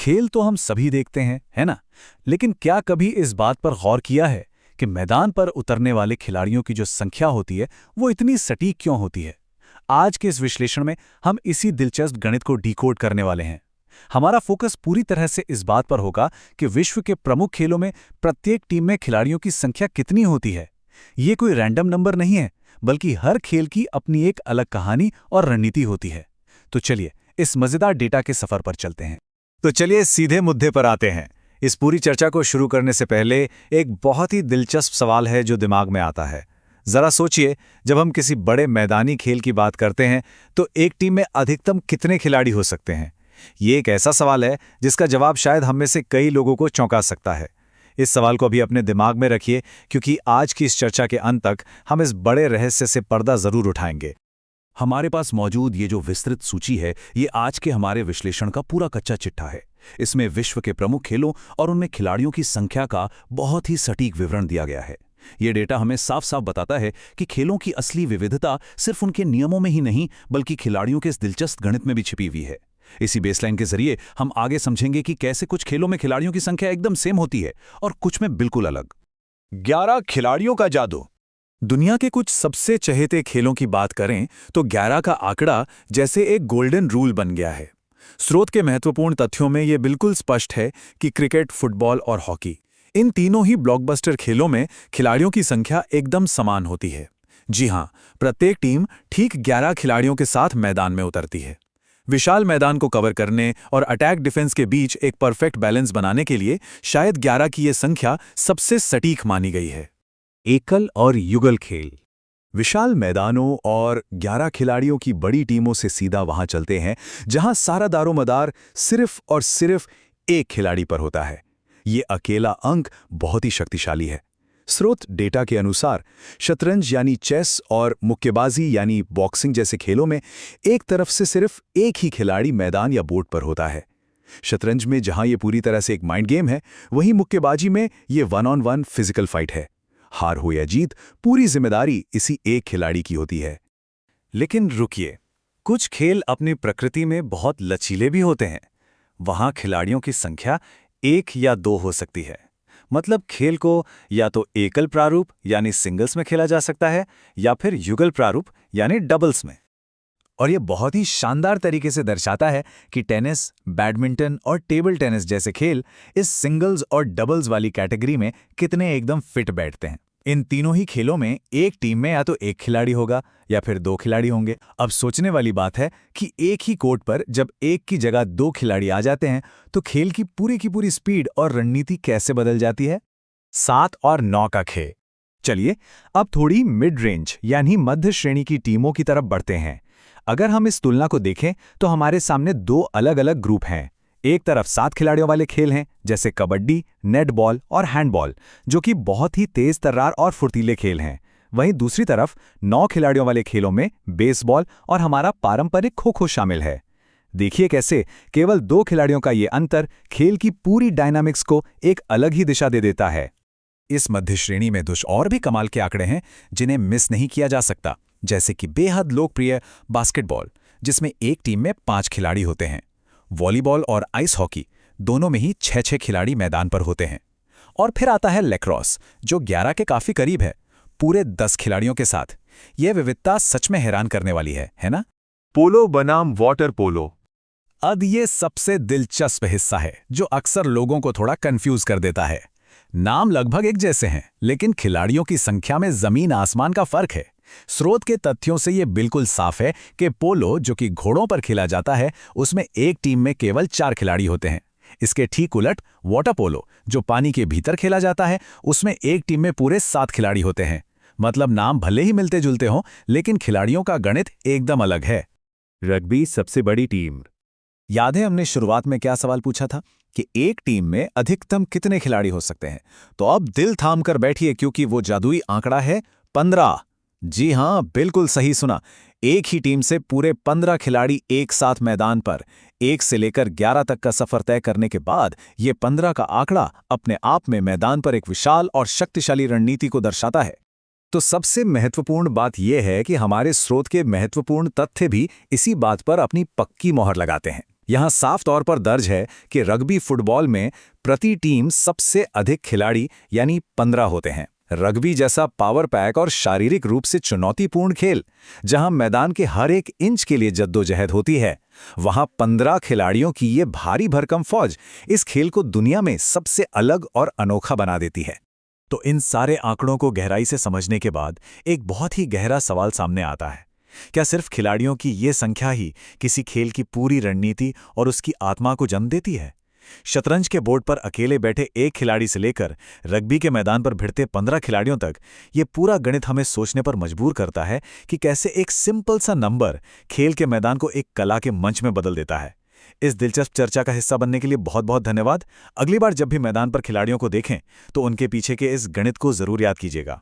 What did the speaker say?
खेल तो हम सभी देखते हैं, है ना? लेकिन क्या कभी इस बात पर गौर किया है कि मैदान पर उतरने वाले खिलाड़ियों की जो संख्या होती है, वो इतनी सटीक क्यों होती है? आज के इस विश्लेषण में हम इसी दिलचस्प गणित को डिकोड करने वाले हैं। हमारा फोकस पूरी तरह से इस बात पर होगा कि विश्व के प्रमुख खेलों में प्रत्येक टीम में खिलाड़ियों की संख्या कितनी होती है। ये कोई रैंडम नंबर नहीं है, बल्कि हर खेल की अपनी एक अलग कहानी और रणनीति होती है। तो चलिए इस मजेदार डेटा के सफर पर चलते हैं। तो चलिए सीधे मुद्दे पर आते हैं। इस पूरी चर्चा को शुरू करने से पहले एक बहुत ही दिलचस्प सवाल है जो दिमाग में आता है। जरा सोचिए, जब हम किसी बड़े मैदानी खेल की बात करते हैं तो एक टीम में अधिकतम कितने खिलाड़ी हो सकते हैं? ये एक ऐसा सवाल है जिसका जवाब शायद हम में से कई लोगों को चौंका सकता है। इस सवाल को अभी अपने दिमाग में रखिए, क्योंकि आज की इस चर्चा के अंत तक हम इस बड़े रहस्य से पर्दा जरूर उठाएंगे। हमारे पास मौजूद ये जो विस्तृत सूची है, ये आज के हमारे विश्लेषण का पूरा कच्चा चिट्ठा है। इसमें विश्व के प्रमुख खेलों और उनमें खिलाड़ियों की संख्या का बहुत ही सटीक विवरण दिया गया है। ये डेटा हमें साफ साफ बताता है कि खेलों की असली विविधता सिर्फ उनके नियमों में ही नहीं, बल्कि खिलाड़ियों के इस दिलचस्प गणित में भी छिपी हुई है। इसी बेसलाइन के जरिए हम आगे समझेंगे कि कैसे कुछ खेलों में खिलाड़ियों की संख्या एकदम सेम होती है और कुछ में बिल्कुल अलग। 11 खिलाड़ियों का जादू। दुनिया के कुछ सबसे चहेते खेलों की बात करें तो 11 का आंकड़ा जैसे एक गोल्डन रूल बन गया है। स्रोत के महत्वपूर्ण तथ्यों में यह बिल्कुल स्पष्ट है कि क्रिकेट, फुटबॉल और हॉकी, इन तीनों ही ब्लॉकबस्टर खेलों में खिलाड़ियों की संख्या एकदम समान होती है। जी हां, प्रत्येक टीम ठीक 11 खिलाड़ियों के साथ मैदान में उतरती है। विशाल मैदान को कवर करने और अटैक डिफेंस के बीच एक परफेक्ट बैलेंस बनाने के लिए शायद 11 की यह संख्या सबसे सटीक मानी गई है। एकल और युगल खेल। विशाल मैदानों और 11 खिलाड़ियों की बड़ी टीमों से सीधा वहां चलते हैं जहां सारा दारोमदार सिर्फ और सिर्फ एक खिलाड़ी पर होता है। ये अकेला अंक बहुत ही शक्तिशाली है। स्रोत डेटा के अनुसार शतरंज यानी चेस और मुक्केबाजी यानी बॉक्सिंग जैसे खेलों में एक तरफ से सिर्फ एक ही खिलाड़ी मैदान या बोर्ड पर होता है। शतरंज में जहां ये पूरी तरह से एक माइंड गेम है, वहीं मुक्केबाजी में ये 1-on-1 फिजिकल फाइट है। हार हो या जीत, पूरी जिम्मेदारी इसी एक खिलाड़ी की होती है। लेकिन रुकिए, कुछ खेल अपनी प्रकृति में बहुत लचीले भी होते हैं। वहां खिलाड़ियों की संख्या 1 या 2 हो सकती है। मतलब खेल को या तो एकल प्रारूप यानी सिंगल्स में खेला जा सकता है या फिर युगल प्रारूप यानी डबल्स में। और यह बहुत ही शानदार तरीके से दर्शाता है कि टेनिस, बैडमिंटन और टेबल टेनिस जैसे खेल इस सिंगल्स और डबल्स वाली कैटेगरी में कितने एकदम फिट बैठते हैं। इन तीनों ही खेलों में एक टीम में या तो एक खिलाड़ी होगा या फिर 2 खिलाड़ी होंगे। अब सोचने वाली बात है कि एक ही कोर्ट पर जब एक की जगह 2 खिलाड़ी आ जाते हैं तो खेल की पूरी स्पीड और रणनीति कैसे बदल जाती है। 7 और 9 का खेल। चलिए अब थोड़ी मिड रेंज यानी मध्य श्रेणी की टीमों की तरफ बढ़ते हैं। अगर हम इस तुलना को देखें तो हमारे सामने 2 अलग अलग ग्रुप हैं। एक तरफ 7 खिलाड़ियों वाले खेल हैं जैसे कबड्डी, नेटबॉल और हैंडबॉल, जो कि बहुत ही तेज तर्रार और फुर्तीले खेल हैं। वहीं दूसरी तरफ 9 खिलाड़ियों वाले खेलों में बेसबॉल और हमारा पारंपरिक खो-खो शामिल है। देखिए कैसे केवल 2 खिलाड़ियों का ये अंतर खेल की पूरी डायनामिक्स को एक अलग ही दिशा दे देता है। इस मध्य श्रेणी में कुछ और भी कमाल के आंकड़े हैं जिन्हें मिस नहीं किया जा सकता, जैसे कि बेहद लोकप्रिय बास्केटबॉल, जिसमें एक टीम में 5 खिलाड़ी होते हैं। वॉलीबॉल और आइस हॉकी दोनों में ही 6-6 खिलाड़ी मैदान पर होते हैं। और फिर आता है लैक्रोस, जो 11 के काफी करीब है, पूरे 10 खिलाड़ियों के साथ। यह विविधता सच में हैरान करने वाली है ना? पोलो बनाम वाटर पोलो। अब ये सबसे दिलचस्प हिस्सा है जो अक्सर लोगों को थोड़ा कंफ्यूज कर देता है। नाम लगभग एक जैसे हैं, लेकिन खिलाड़ियों की संख्या में जमीन आसमान का फर्क है। स्रोत के तथ्यों से यह बिल्कुल साफ है कि पोलो, जो कि घोड़ों पर खेला जाता है, उसमें एक टीम में केवल 4 खिलाड़ी होते हैं। इसके ठीक उलट वाटर पोलो, जो पानी के भीतर खेला जाता है, उसमें एक टीम में पूरे 7 खिलाड़ी होते हैं। मतलब नाम भले ही मिलते जुलते हों, लेकिन खिलाड़ियों का गणित एकदम अलग है। रग्बी सबसे बड़ी टीम। याद है हमने शुरुआत में क्या सवाल पूछा था कि एक टीम में अधिकतम कितने खिलाड़ी हो सकते हैं? तो अब दिल थाम कर बैठिए, क्योंकि वो जादुई आंकड़ा है 15। जी हां, बिल्कुल सही सुना। एक ही टीम से पूरे 15 खिलाड़ी एक साथ मैदान पर 1 से लेकर 11 तक का सफर तय करने के बाद ये 15 का आंकड़ा अपने आप में मैदान पर एक विशाल और शक्तिशाली रणनीति को दर्शाता है। तो सबसे महत्वपूर्ण बात यह है कि हमारे स्रोत के महत्वपूर्ण तथ्य भी इसी बात पर अपनी पक्की मोहर लगाते हैं। यहाँ साफ तौर पर दर्ज है कि रग्बी फुटबॉल में प्रति टीम सबसे अधिक खिलाड़ी यानी 15 होते हैं। रग्बी जैसा पावर पैक और शारीरिक रूप से चुनौतीपूर्ण खेल, जहां मैदान के हर एक इंच के लिए जद्दोजहद होती है, वहां 15 खिलाड़ियों की ये भारी भरकम फौज इस खेल को दुनिया में सबसे अलग और अनोखा बना देती है। तो इन सारे आंकड़ों को गहराई से समझने के बाद एक बहुत ही गहरा सवाल सामने आता है। क्या सिर्फ खिलाड़ियों की ये संख्या ही किसी खेल की पूरी रणनीति और उसकी आत्मा को जन्म देती है? शतरंज के बोर्ड पर अकेले बैठे एक खिलाड़ी से लेकर रग्बी के मैदान पर भिड़ते 15 खिलाड़ियों तक, ये पूरा गणित हमें सोचने पर मजबूर करता है कि कैसे एक सिंपल सा नंबर खेल के मैदान को एक कला के मंच में बदल देता है। इस दिलचस्प चर्चा का हिस्सा बनने के लिए बहुत बहुत धन्यवाद। अगली बार जब भी मैदान पर खिलाड़ियों को देखें तो उनके पीछे के इस गणित को जरूर याद कीजिएगा।